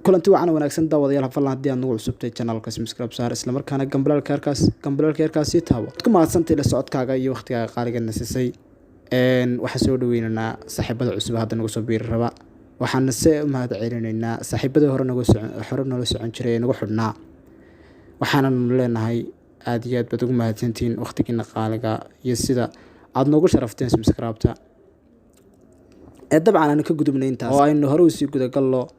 kulanti wacan wanaagsan daawadayaal fadlan haddii aad nagu cusubtay channelka subscribe saar isla markaana gambalaalka yarkaasi taabo ku mahadsantahay la socodkaaga iyo waqtigaaga qaaliga nasisay waxa soo dhaweynaynaa saaxiibada cusub hadda nagu soo biiri raba waxaan se mahad celinaynaa saaxiibada hore nala socon jiray nagu xidhnaa waxaan leenahay aad iyo aad baad ugu mahadsantiin waqtigiina qaaliga iyo sida aad noogu sharafteen subscribe-ta dabcan aan ka gudubnay intaas oo aynu hore u sii gudagalno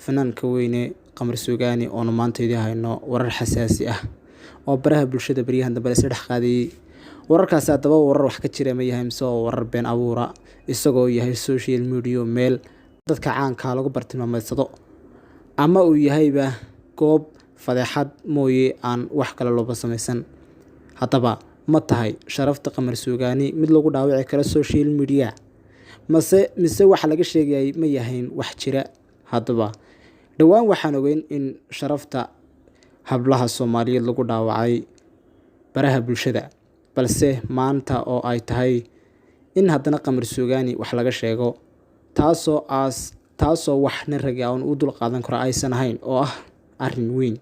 fanaanka weyne qamar suugaani oo maantaydii hayno warar xasaasi ah oo baraha bulshada bariyahan dambe la dhex qaadayay wararkaas haddaba warar wax ka jira ma yahay mise warar been abuura isagoo yahay social media meel dadka caanka lagu bartilmaameedsado ama uu yahayba goob fadeexad mooye aan wax kale looba samaysan haddaba ma tahay sharafta qamar suugaani mid lagu dhaawici karo social media mise waxa laga sheegayay ma yahayn wax jira haddaba dhawaan waxaan ogeyn in sharafta hablaha Soomaaliyeed lagu dhaawacay baraha bulshada balse maanta oo ay tahay in haddana qamar suugaani wax laga sheego taasoo wax nin rag ah u dul qaadan karo aysan ahayn oo ah arrin weyn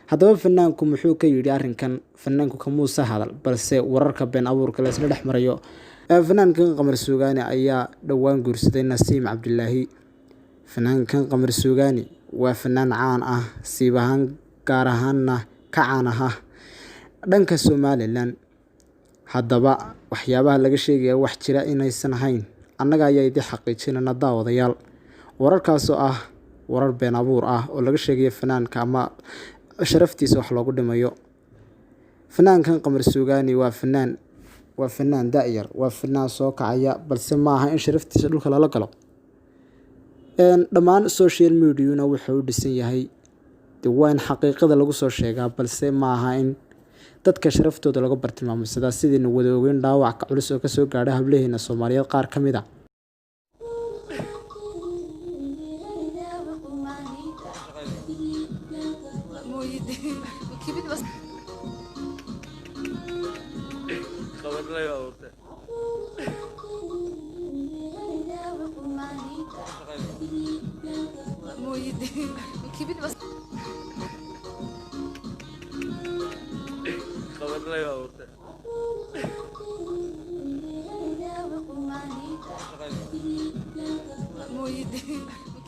haddaba fanaanku muxuu ka yiri arrinkan fanaanku kamuusa hadal balse wararka been abuurka la isla dhex marayo fanaankan qamar suugaani ayaa dhawaan guursaday Nasiim Cabdullaahi fanaankan qamar suugaani waa fanaan caan ah siibahan gaar ahaanna ka caan ah dhanka Somaliland haddaba waxyaabaha laga sheegay wax jira inaysan ahayn annaga ayaa idin xaqiijinana daawadayaal wararkaas oo ah warar been abuur ah oo laga sheegay fanaanka ama sharaftiisa wax loogu dhimayo fanaankan qamar suugaani waa fanaan daayar waa fanaan soo kacaya balse ma aha in sharaftiisa dhulka lala galo dhammaan social media wuxuu u dhisan yahay diwaan xaqiiqada lagu soo sheegaa balse ma aha in dadka sharaftooda lagu bartilmaameedsado sidii wada ogeyn dhaawac culus oo ka soo gaaray hablaheena Soomaaliyeed qaar ka mid ah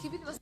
كيف